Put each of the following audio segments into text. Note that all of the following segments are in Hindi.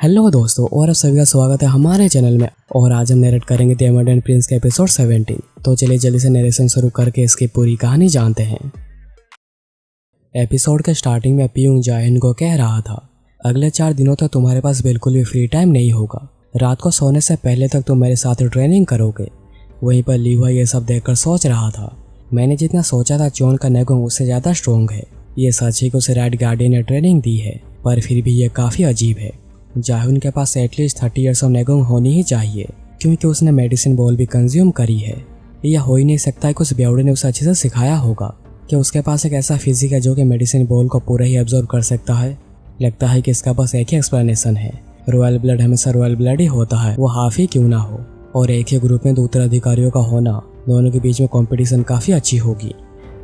हेलो दोस्तों, और आप सभी का स्वागत है हमारे चैनल में। और आज हम नरेट करेंगे द एमरजेंट प्रिंस के एपिसोड 17। तो चलिए जल्दी से नरेशन शुरू करके इसकी पूरी कहानी जानते हैं। एपिसोड के स्टार्टिंग में पियूंग जाहिन को कह रहा था, अगले 4 दिनों तक तुम्हारे पास बिल्कुल भी फ्री टाइम नहीं होगा। रात को सोने से पहले तक तुम मेरे साथ ट्रेनिंग करोगे। वहीं पर लीवा ये सब देखकर सोच रहा था, मैंने जितना सोचा था चोन का नेगोंग उससे ज़्यादा स्ट्रोंग है। ये सच ही को उसे रेड गार्डियन ने ट्रेनिंग दी है, पर फिर भी ये काफ़ी अजीब है। जाहुन के पास एटलीस्ट 30 ईयर्स ऑफ नेगोंग होनी ही चाहिए, क्योंकि उसने मेडिसिन बॉल भी कंज्यूम करी है। यह हो ही नहीं सकता कि उस बेवड़े ने उसे अच्छे से सिखाया होगा कि उसके पास एक ऐसा फिजिक है जो कि मेडिसिन बॉल को पूरा ही ऑब्जर्व कर सकता है। लगता है कि इसका बस एक ही एक्सप्लेनेशन है, रॉयल ब्लड हमेशा रॉयल ब्लड ही होता है, वो हाफ ही क्यों ना हो। और एक ही ग्रुप में 2 उत्तराधिकारियों का होना, दोनों के बीच में कंपटीशन काफ़ी अच्छी होगी।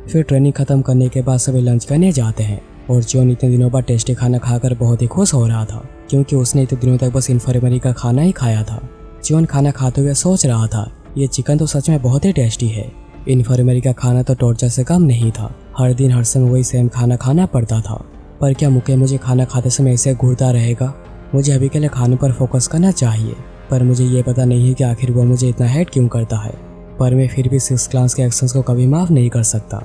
फिर ट्रेनिंग खत्म करने के बाद सभी लंच करने जाते हैं और जोन इतने दिनों बाद टेस्टी खाना खाकर बहुत ही खुश हो रहा था, क्योंकि उसने इतने दिनों तक बस इन्फर्मरी का खाना ही खाया था। जोन खाना खाते हुए सोच रहा था, ये चिकन तो सच में बहुत ही टेस्टी है। इन्फर्मरी का खाना तो टॉर्चर से कम नहीं था, हर दिन हर समय वही सेम खाना खाना पड़ता था। पर क्या मुझे खाना खाते समय ऐसे घूरता रहेगा? मुझे अभी के लिए खाने पर फोकस करना चाहिए, पर मुझे ये पता नहीं है कि आखिर वो मुझे इतना हेट क्यों करता है। पर मैं फिर भी 6 क्लास के एक्शंस को कभी माफ़ नहीं कर सकता।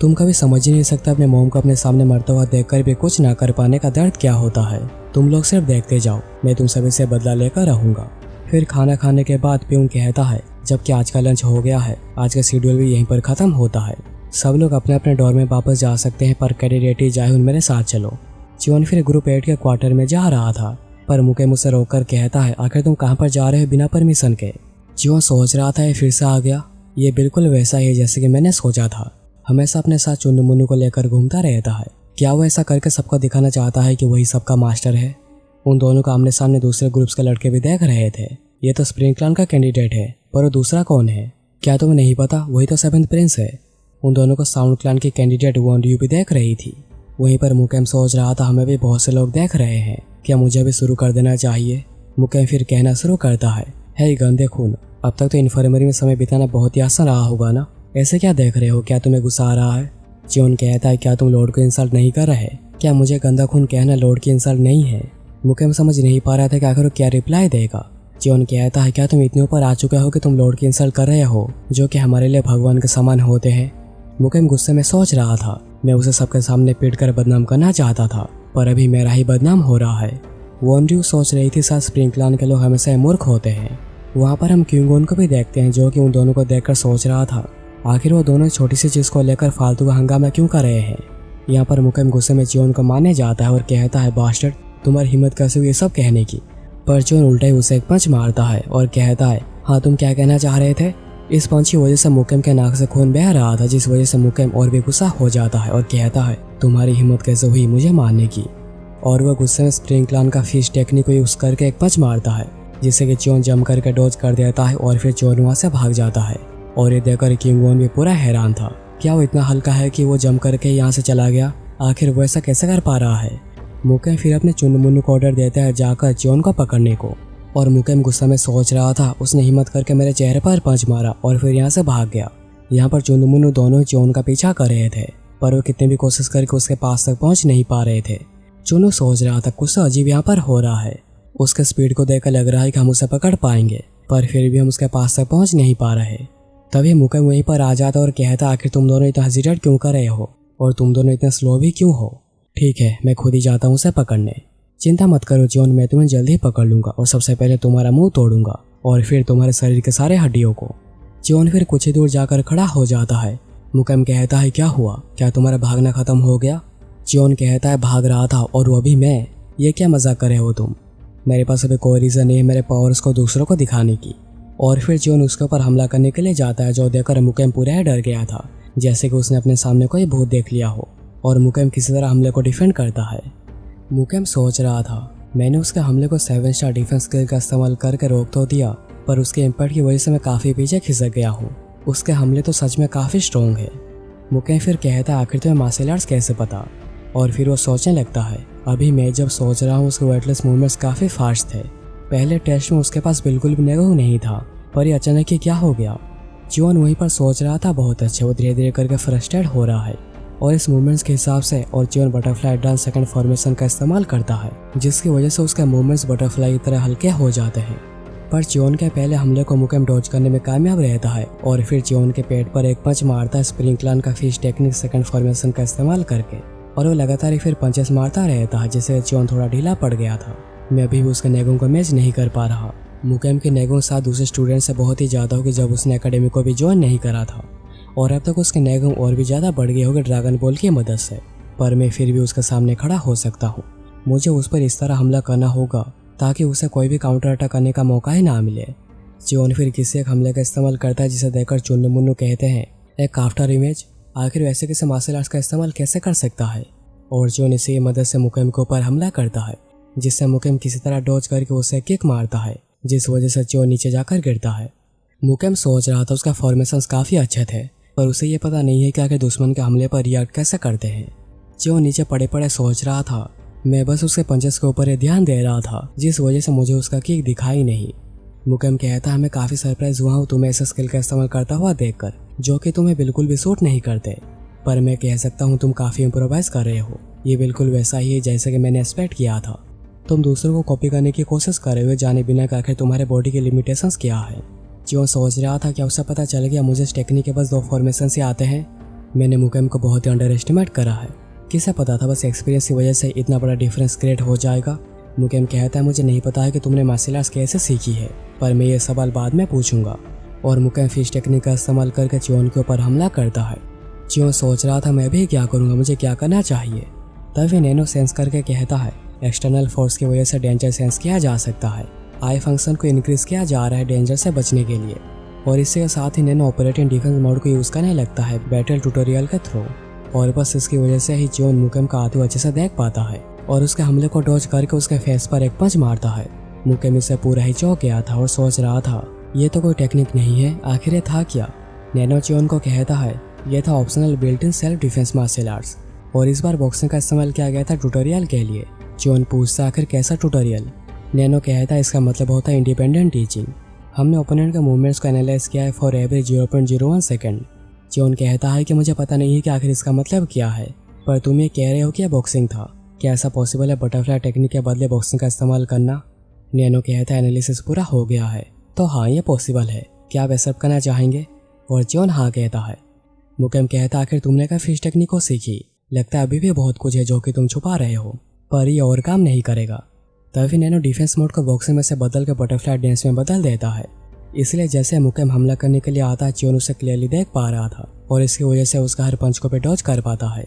तुम कभी समझ ही नहीं सकता अपने मॉम को अपने सामने मरता हुआ देखकर भी कुछ ना कर पाने का दर्द क्या होता है। तुम लोग सिर्फ देखते जाओ, मैं तुम सभी से बदला लेकर रहूंगा। फिर खाना खाने के बाद पियूंग कहता है, जबकि आज का लंच हो गया है, आज का शेड्यूल भी यहीं पर खत्म होता है। सब लोग अपने अपने डोर में वापस जा सकते हैं, पर कैंडिडेट जाहुन मेरे साथ चलो। चियोन फिर ग्रुप 8 के क्वार्टर में जा रहा था, पर मुके मुझसे रोककर कहता है, आखिर तुम कहाँ पर जा रहे हो बिना परमिशन के? चियोन सोच रहा था ये फिर से आ गया। ये बिल्कुल वैसा ही है जैसे कि मैंने सोचा था। हमेशा अपने साथ चुन्नू मुन्नू को लेकर घूमता रहता है। क्या वो ऐसा करके सबको दिखाना चाहता है कि वही सबका मास्टर है? उन दोनों को आमने सामने दूसरे ग्रुप्स के लड़के भी देख रहे थे। ये तो स्प्रिंग क्लान का कैंडिडेट है, पर वो दूसरा कौन है? क्या तुम्हें नहीं पता? वही तो 7th प्रिंस है। उन दोनों को साउंड क्लान की कैंडिडेट वॉन्ड्यू भी देख रही थी। वहीं पर मुकेम सोच रहा था, हमें भी बहुत से लोग देख रहे हैं, क्या मुझे भी शुरू कर देना चाहिए? मुकेम फिर कहना शुरू करता है, हे गंदे खून, अब तक तो इन्फर्मरी में समय बिताना बहुत ही आसान रहा होगा ना? ऐसे क्या देख रहे हो? क्या तुम्हें गुस्सा आ रहा है? चियोन कहता है, क्या तुम लॉर्ड को इंसल्ट नहीं कर रहे? क्या मुझे गंदा खून कहना लॉर्ड की इंसल्ट नहीं है? मुकेम समझ नहीं पा रहा था कि आखिर वो क्या रिप्लाई देगा। चियोन कहता है, क्या तुम इतने ऊपर आ चुके हो कि तुम लॉर्ड की इंसल्ट कर रहे हो, जो कि हमारे लिए भगवान के समान होते हैं? मुकेम गुस्से में सोच रहा था, मैं उसे सबके सामने पीट कर बदनाम करना चाहता था, पर अभी मेरा ही बदनाम हो रहा है। वॉन्ड्यू सोच रही थी, साथ स्प्रिंग क्लान के लोग हमेशा मूर्ख होते हैं। वहाँ पर हम क्यूंगोन को भी देखते हैं, जो कि उन दोनों को देखकर सोच रहा था, आखिर वो दोनों छोटी सी चीज़ को लेकर फालतू का हंगामा क्यों कर रहे हैं। यहाँ पर मुकेम गुस्से में चियोन को मारने जाता है और कहता है, बास्टर्ड, तुम्हारी हिम्मत कैसे हुई ये सब कहने की? पर चियोन उल्टा ही उसे एक पंच मारता है और कहता है, हाँ तुम क्या कहना चाह रहे थे? इस पंच की वजह से मुकेम के नाक से खून बह रहा था, जिस वजह से मुकेम और भी गुस्सा हो जाता है और कहता है, तुम्हारी हिम्मत कैसे हुई मुझे मारने की? और वह गुस्से में स्प्रिंग क्लान का फिश टेक्निक को यूज करके एक पंच मारता है, जिससे कि चियोन जम करके डॉज कर देता है और फिर चियोन वहाँ से भाग जाता है। और ये देखकर किंगवॉन भी पूरा हैरान था, क्या वो इतना हल्का है कि वो जम करके यहाँ से चला गया? आखिर वो ऐसा कैसे कर पा रहा है? मुकेम फिर अपने चुन्नू मुन्नू को ऑर्डर देता है जाकर चियोन को पकड़ने को, और मुकेम गुस्सा में सोच रहा था, उसने हिम्मत करके मेरे चेहरे पर पंच मारा और फिर यहाँ से भाग गया। यहाँ पर चुन्नू मुन्नू दोनों चियोन का पीछा कर रहे थे, पर वो कितनी भी कोशिश करके उसके पास तक पहुँच नहीं पा रहे थे। चुन्नू सोच रहा था, कुछ तो अजीब यहाँ पर हो रहा है। उसके स्पीड को देखकर लग रहा है कि हम उसे पकड़ पाएंगे, पर फिर भी हम उसके पास तक पहुँच नहीं पा रहे। तभी मुकेम वहीं पर आ जाता और कहता, आखिर तुम दोनों इतना हेजिटेट क्यों कर रहे हो, और तुम दोनों इतने स्लो भी क्यों हो? ठीक है, मैं खुद ही जाता हूँ उसे पकड़ने। चिंता मत करो चियोन, मैं तुम्हें जल्दी ही पकड़ लूंगा और सबसे पहले तुम्हारा मुंह तोड़ूंगा और फिर तुम्हारे शरीर के सारे हड्डियों को। चियोन फिर कुछ ही दूर जाकर खड़ा हो जाता है। मुकेम कहता है, क्या हुआ? क्या तुम्हारा भागना खत्म हो गया? चियोन कहता है, भाग रहा था और वो भी मैं। ये क्या मजाक कर रहे हो तुम? मेरे पास अभी कोई रीज़न नहीं है मेरे पावर्स को दूसरों को दिखाने की। और फिर चियोन उसके ऊपर हमला करने के लिए जाता है, जो देखकर मुकेम पूरा ही डर गया था, जैसे कि उसने अपने सामने कोई भूत देख लिया हो। और मुकेम किसी तरह हमले को डिफेंड करता है। मुकेम सोच रहा था, मैंने उसके हमले को 7 स्टार डिफेंस स्किल का इस्तेमाल करके रोक तो दिया, पर उसके इम्पैक्ट की वजह से मैं काफ़ी पीछे खिसक गया हूँ। उसके हमले तो सच में काफ़ी स्ट्रॉन्ग है। मुकेम फिर कहता है, आखिर तुम्हें मार्शल आर्ट्स कैसे पता? और फिर वो सोचने लगता है, अभी मैं जब सोच रहा हूँ उसके वेटलेस मूवमेंट्स काफ़ी फास्ट थे। पहले टेस्ट में उसके पास बिल्कुल भी नेगो नहीं था, पर ये अचानक ही क्या हो गया? चियोन वहीं पर सोच रहा था, बहुत अच्छा। वो धीरे धीरे करके फ्रस्ट्रेट हो रहा है। और इस मूवमेंट्स के हिसाब से और चियोन बटरफ्लाई डांस सेकंड फॉर्मेशन का इस्तेमाल करता है, जिसकी वजह से उसके मूवमेंट्स बटरफ्लाई की तरह हल्के हो जाते हैं। पर चियोन के पहले हमले को मुकेम डॉज करने में कामयाब रहता है और फिर चियोन के पेट पर एक पंच मारता है स्प्रिंग क्लान का फिश टेक्निक सेकंड फॉर्मेशन का इस्तेमाल करके, और वो लगातार फिर पंचेस मारता रहता है, जिससे चियोन थोड़ा ढीला पड़ गया था। मैं अभी भी उसके नेगों को मैच नहीं कर पा रहा। मुकेम के नेगों साथ दूसरे स्टूडेंट से बहुत ही ज़्यादा होगी जब उसने एकेडमी को भी ज्वाइन नहीं करा था, और अब तक उसके नेगों और भी ज़्यादा बढ़ गए होंगे ड्रैगन बॉल की मदद से। पर मैं फिर भी उसके सामने खड़ा हो सकता हूँ। मुझे उस पर इस तरह हमला करना होगा ताकि उसे कोई भी काउंटर अटैक करने का मौका ही ना मिले। चियोन फिर किसी एक हमले का इस्तेमाल करता है जिसे देखकर चुन्नू मुन्नू कहते हैं, एक आफ्टर इमेज। आखिर वैसे किसी मार्शल आर्ट्स का इस्तेमाल कैसे कर सकता है? और चियोन इसी मदद से मुकेम के ऊपर हमला करता है, जिससे मुकेम किसी तरह डॉज करके उसे किक मारता है, जिस वजह से चियोन नीचे जाकर गिरता है। मुकेम सोच रहा था उसका फॉर्मेशंस काफ़ी अच्छे थे, पर उसे ये पता नहीं है कि आखिर दुश्मन के हमले पर रिएक्ट कैसे करते हैं। चियोन नीचे पड़े पड़े सोच रहा था। मैं बस उसके पंचेस के ऊपर ध्यान दे रहा था, जिस वजह से मुझे उसका किक दिखाई नहीं। मुकेम कहता है, मैं काफ़ी सरप्राइज हुआ हूँ तुम्हें ऐसे स्किल का इस्तेमाल करता हुआ देखकर, जो कि तुम्हें बिल्कुल भी सूट नहीं करते। पर मैं कह सकता हूँ तुम काफ़ी इम्प्रोवाइज कर रहे हो। ये बिल्कुल वैसा ही है जैसे कि मैंने एक्सपेक्ट किया था। तुम दूसरों को कॉपी करने की कोशिश कर रहे हो जाने बिना कि आखिर तुम्हारे बॉडी की लिमिटेशंस क्या है। चियोन सोच रहा था कि उसे पता चल गया मुझे इस टेक्निक के बस 2 फॉर्मेशन से आते हैं। मैंने मुकेम को बहुत ही अंडर एस्टिमेट करा है। किसे पता था बस एक्सपीरियंस की वजह से इतना बड़ा डिफरेंस क्रिएट हो जाएगा। मुकेम कहता है, मुझे नहीं पता है कि तुमने मार्शल आर्ट्स कैसे सीखी है, पर मैं ये सवाल बाद में पूछूंगा। और मुकेम फिश टेक्निक का इस्तेमाल करके चियोन के ऊपर हमला करता है। चियोन सोच रहा था मैं भी क्या करूँगा, मुझे क्या करना चाहिए। तभी नैनो सेंस करके कहता है, एक्सटर्नल फोर्स की वजह से डेंजर सेंस किया जा सकता है। आई फंक्शन को इंक्रीज किया जा रहा है डेंजर से बचने के लिए, और इसके साथ ही नैनो ऑपरेटिंग डिफेंस मोड को यूज़ करने लगता है बैटल ट्यूटोरियल के थ्रू। और बस इसकी वजह से ही चियोन मुकेम का आते हुए अच्छे से देख पाता है और उसके हमले को डॉज करके उसके फेस पर एक पंच मारता है। मुकेम इससे पूरा ही चौंक गया था और सोच रहा था ये तो कोई टेक्निक नहीं है, आखिर ये था क्या। नैनो चियोन को कहता है, यह था optional built in self defence martial arts, और इस बार बॉक्सिंग का इस्तेमाल किया गया था ट्यूटोरियल के लिए। चियोन पूछता आखिर कैसा ट्यूटोरियल। नैनो कहता है, इसका मतलब होता है इंडिपेंडेंट टीचिंग। हमने ओपोनेंट के मूवमेंट्स को एनालाइज किया है फॉर एवरी 0.01 सेकेंड। चियोन कहता है कि मुझे पता नहीं है कि आखिर इसका मतलब क्या है, पर तुम ये कह रहे हो कि यह बॉक्सिंग था। क्या ऐसा पॉसिबल है बटरफ्लाई टेक्निक के बदले बॉक्सिंग का इस्तेमाल करना? नैनो कहता है, एनालिसिस पूरा हो गया है, तो हाँ ये पॉसिबल है। क्या आप एक्सेप्ट करना चाहेंगे? और चियोन हाँ कहता है। मुकेम कहता है, आखिर तुमने क्या फिश टेक्निक को सीखी? लगता है अभी भी बहुत कुछ है जो कि तुम छुपा रहे हो, पर ये और काम नहीं करेगा। तभी नैनो डिफेंस मोड को बॉक्सिंग में से बदल कर बटरफ्लाई डांस में बदल देता है। इसलिए जैसे मुकेम हमला करने के लिए आता है, चियोन उसे क्लियरली देख पा रहा था और इसकी वजह से उसका हर पंच को पे डॉज कर पाता है।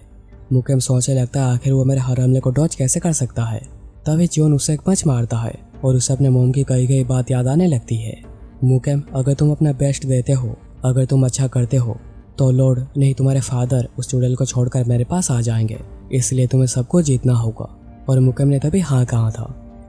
मुकेम सोचने लगता है आखिर वो मेरे हर हमले को डॉज कैसे कर सकता है। तभी चियोन उसे एक पंच मारता है और उसे अपने मोम की कही गई बात याद आने लगती है। मुकेम, अगर तुम अपना बेस्ट देते हो, अगर तुम अच्छा करते हो, तो लॉर्ड नहीं तुम्हारे फादर उस चुड़ैल को छोड़कर मेरे पास आ जाएंगे, इसलिए तुम्हें सबको जीतना होगा। और मुकेम ने तभी हाँ कहा था।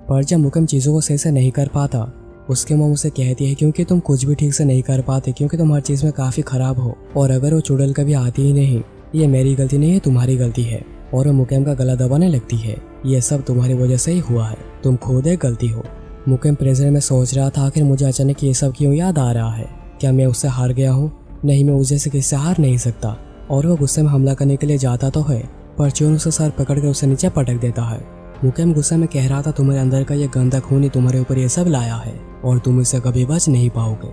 पर जब मुकेम चीज़ों को सही से नहीं कर पाता, उसके मोम उसे कहती है क्योंकि तुम कुछ भी ठीक से नहीं कर पाते, क्योंकि तुम हर चीज़ में काफ़ी ख़राब हो, और अगर वो चुड़ैल कभी आती ही नहीं, ये मेरी गलती नहीं है, तुम्हारी गलती है। और वो मुकेम का गला दबाने लगती है, ये सब तुम्हारी वजह से ही हुआ है, तुम खुद एक गलती हो। मुकेम प्रेजर में सोच रहा था आखिर मुझे अचानक ये सब क्यों याद आ रहा है। क्या मैं उससे हार गया हूँ? नहीं, मैं उस जैसे किससे हार नहीं सकता। और वो गुस्से में हमला करने के लिए जाता तो है, पर चियोन उसे सर पकड़कर उसे नीचे पटक देता है। मुकेम गुस्से में कह रहा था, तुम्हारे अंदर का ये गंदा खून ही तुम्हारे ऊपर ये सब लाया है और तुम इससे कभी बच नहीं पाओगे।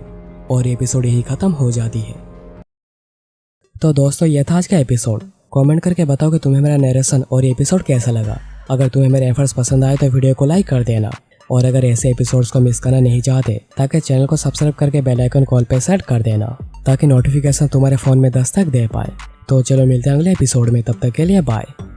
और एपिसोड यहीं खत्म हो जाती है। तो दोस्तों ये था आज का एपिसोड। कमेंट करके बताओ कि तुम्हें मेरा नरेशन और ये एपिसोड कैसा लगा। अगर तुम्हें मेरे एफर्ट्स पसंद आए तो वीडियो को लाइक कर देना, और अगर ऐसे एपिसोड्स को मिस करना नहीं चाहते ताकि चैनल को सब्सक्राइब करके बेल आइकन कॉल पे सेट कर देना, ताकि नोटिफिकेशन तुम्हारे फ़ोन में दस्तक दे पाए। तो चलो मिलते हैं अगले एपिसोड में, तब तक के लिए बाय।